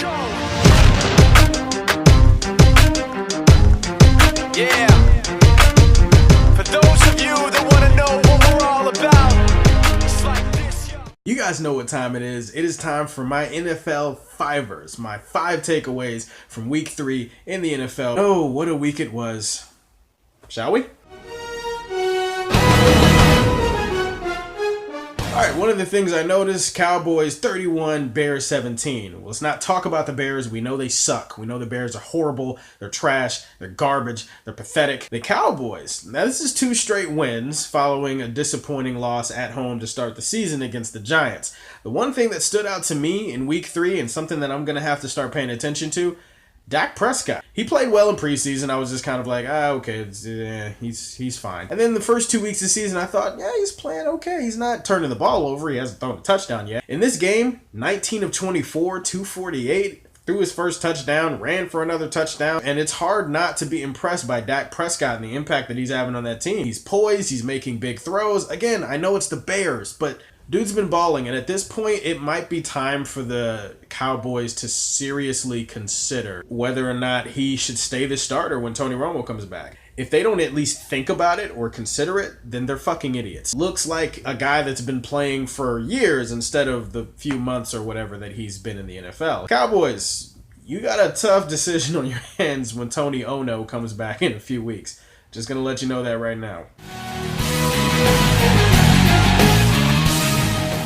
go. Yeah. For those of you that want to know what we're all about, it's like this, yo. You guys know what time it is. It is time for my NFL Fivers, my 5 takeaways from week 3 in the NFL. Oh, what a week it was. Shall we? Alright, one of the things I noticed, Cowboys 31, Bears 17. Well, let's not talk about the Bears. We know they suck. We know the Bears are horrible. They're trash. They're garbage. They're pathetic. The Cowboys. Now, this is 2 straight wins following a disappointing loss at home to start the season against the Giants. The one thing that stood out to me in week 3 and something that I'm going to have to start paying attention to, Dak Prescott. He played well in preseason. I was just kind of like, okay, he's fine. And then the first 2 weeks of the season, I thought, yeah, he's playing okay. He's not turning the ball over. He hasn't thrown a touchdown yet. In this game, 19 of 24, 248, threw his first touchdown, ran for another touchdown, and it's hard not to be impressed by Dak Prescott and the impact that he's having on that team. He's poised. He's making big throws. Again, I know it's the Bears, but dude's been balling, and at this point, it might be time for the Cowboys to seriously consider whether or not he should stay the starter when Tony Romo comes back. If they don't at least think about it or consider it, then they're fucking idiots. Looks like a guy that's been playing for years instead of the few months or whatever that he's been in the NFL. Cowboys, you got a tough decision on your hands when Tony Ono comes back in a few weeks. Just gonna let you know that right now.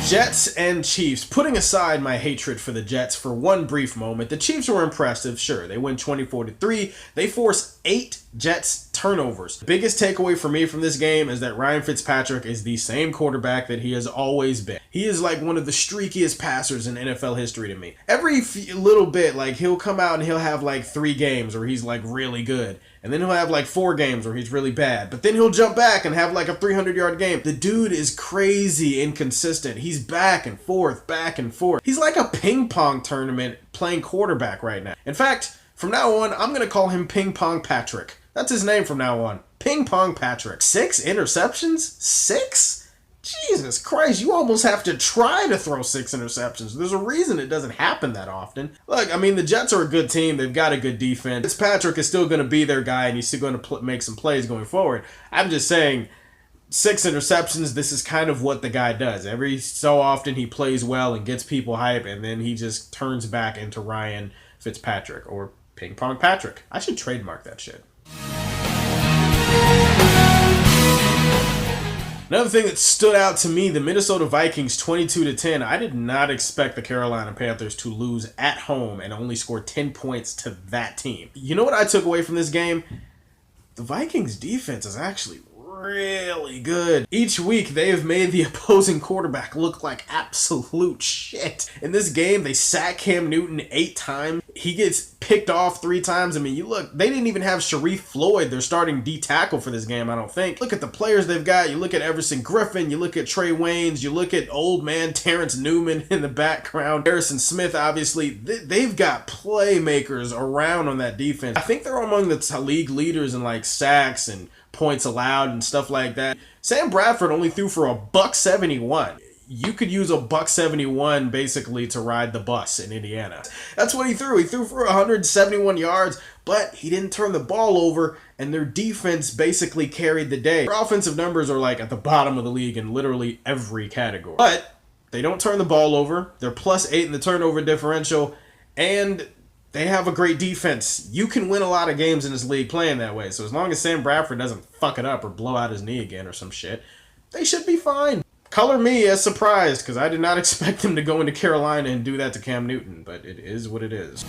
Jets and Chiefs. Putting aside my hatred for the Jets for one brief moment, the Chiefs were impressive, sure. They win 24-3. They force 8 Jets turnovers. The biggest takeaway for me from this game is that Ryan Fitzpatrick is the same quarterback that he has always been. He is like one of the streakiest passers in NFL history to me. Every little bit, like he'll come out and he'll have like 3 games where he's like really good. And then he'll have like 4 games where he's really bad. But then he'll jump back and have like a 300-yard game. The dude is crazy inconsistent. He's back and forth, back and forth. He's like a ping pong tournament playing quarterback right now. In fact, from now on, I'm going to call him Ping Pong Patrick. That's his name from now on. Ping Pong Patrick. 6 interceptions? 6? Jesus Christ, you almost have to try to throw 6 interceptions. There's a reason it doesn't happen that often. Look, I mean, the Jets are a good team. They've got a good defense. Fitzpatrick is still going to be their guy, and he's still going to make some plays going forward. I'm just saying, 6 interceptions, this is kind of what the guy does. Every so often, he plays well and gets people hype, and then he just turns back into Ryan Fitzpatrick, or Ping Pong Patrick. I should trademark that shit. Another thing that stood out to me, the Minnesota Vikings 22-10. I did not expect the Carolina Panthers to lose at home and only score 10 points to that team. You know what I took away from this game? The Vikings defense is actually really good. Each week, they have made the opposing quarterback look like absolute shit. In this game, they sack Cam Newton 8 times. He gets picked off 3 times. I mean, you look, they didn't even have Sharif Floyd, their starting D tackle for this game, I don't think. Look at the players they've got. You look at Everson Griffin, you look at Trey Waynes, you look at old man Terrence Newman in the background, Harrison Smith, obviously. They've got playmakers around on that defense. I think they're among the league leaders in like sacks and points allowed and stuff like that. Sam Bradford only threw for $171. You could use $171 basically to ride the bus in Indiana. That's what he threw. He threw for 171 yards, but he didn't turn the ball over, and their defense basically carried the day. Their offensive numbers are like at the bottom of the league in literally every category. But they don't turn the ball over. They're +8 in the turnover differential, and they have a great defense. You can win a lot of games in this league playing that way. So as long as Sam Bradford doesn't fuck it up or blow out his knee again or some shit, they should be fine. Color me as surprised, because I did not expect them to go into Carolina and do that to Cam Newton, but it is what it is.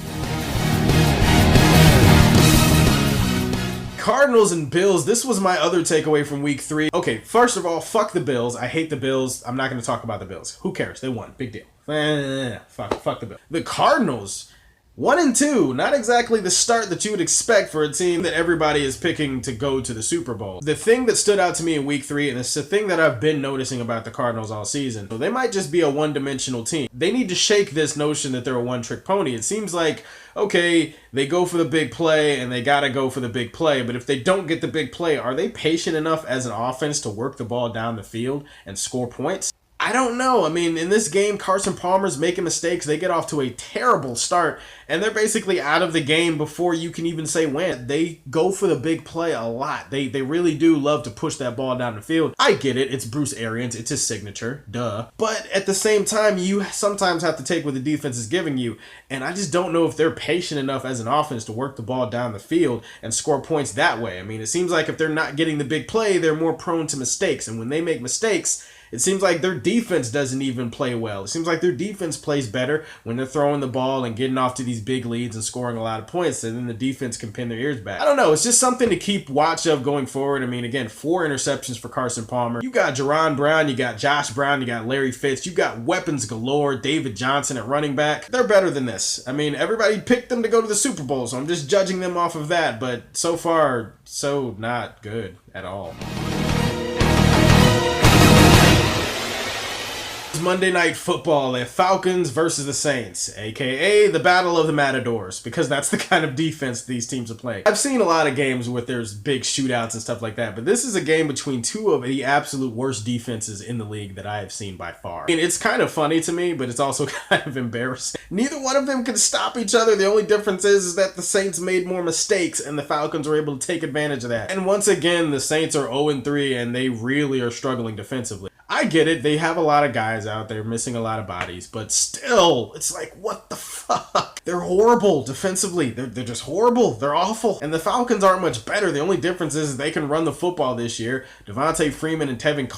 Cardinals and Bills, this was my other takeaway from week 3. Okay, first of all, fuck the Bills. I hate the Bills. I'm not going to talk about the Bills. Who cares? They won. Big deal. Fuck the Bills. The Cardinals, 1-2, not exactly the start that you would expect for a team that everybody is picking to go to the Super Bowl. The thing that stood out to me in week 3, and it's the thing that I've been noticing about the Cardinals all season, so they might just be a one-dimensional team. They need to shake this notion that they're a one-trick pony. It seems like, okay, they go for the big play and they gotta go for the big play, but if they don't get the big play, are they patient enough as an offense to work the ball down the field and score points? I don't know. I mean, in this game, Carson Palmer's making mistakes. They get off to a terrible start, and they're basically out of the game before you can even say when. They go for the big play a lot. They really do love to push that ball down the field. I get it. It's Bruce Arians. It's his signature. Duh. But at the same time, you sometimes have to take what the defense is giving you, and I just don't know if they're patient enough as an offense to work the ball down the field and score points that way. I mean, it seems like if they're not getting the big play, they're more prone to mistakes, and when they make mistakes, it seems like their defense doesn't even play well. It seems like their defense plays better when they're throwing the ball and getting off to these big leads and scoring a lot of points, and then the defense can pin their ears back. I don't know. It's just something to keep watch of going forward. I mean, again, 4 interceptions for Carson Palmer. You got Jerron Brown, you got Josh Brown, you got Larry Fitz, you got weapons galore, David Johnson at running back. They're better than this. I mean, everybody picked them to go to the Super Bowl, so I'm just judging them off of that, but so far, so not good at all. Monday Night Football, the Falcons versus the Saints, aka the Battle of the Matadors, because that's the kind of defense these teams are playing. I've seen a lot of games where there's big shootouts and stuff like that, but this is a game between 2 of the absolute worst defenses in the league that I have seen by far. I mean, it's kind of funny to me, but it's also kind of embarrassing. Neither one of them can stop each other. The only difference is that the Saints made more mistakes and the Falcons were able to take advantage of that. And once again, the Saints are 0-3 and they really are struggling defensively. I get it. They have a lot of guys out there missing a lot of bodies, but still, it's like, what the fuck? They're horrible defensively. They're just horrible. They're awful. And the Falcons aren't much better. The only difference is they can run the football this year. Devontae Freeman and Tevin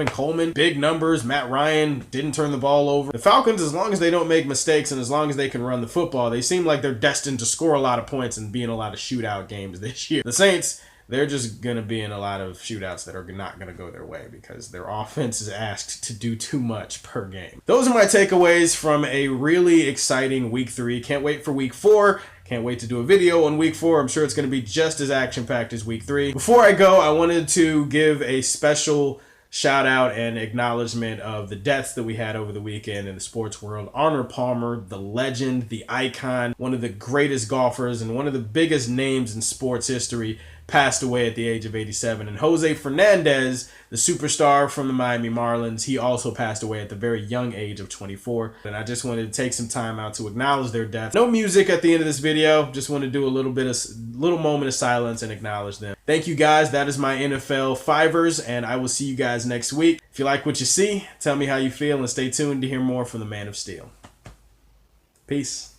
Coleman, big numbers. Matt Ryan didn't turn the ball over. The Falcons, as long as they don't make mistakes and as long as they can run the football, they seem like they're destined to score a lot of points and be in a lot of shootout games this year. The Saints, they're just going to be in a lot of shootouts that are not going to go their way because their offense is asked to do too much per game. Those are my takeaways from a really exciting week 3. Can't wait for week 4. Can't wait to do a video on week 4. I'm sure it's going to be just as action-packed as week 3. Before I go, I wanted to give a special shout out and acknowledgement of the deaths that we had over the weekend in the sports world. Arnold Palmer, the legend, the icon, one of the greatest golfers and one of the biggest names in sports history, passed away at the age of 87. And Jose Fernandez, the superstar from the Miami Marlins, he also passed away at the very young age of 24. And I just wanted to take some time out to acknowledge their death. No music at the end of this video. Just want to do a little moment of silence and acknowledge them. Thank you guys. That is my NFL Fivers, and I will see you guys next week. If you like what you see, tell me how you feel and stay tuned to hear more from the Man of Steel. Peace.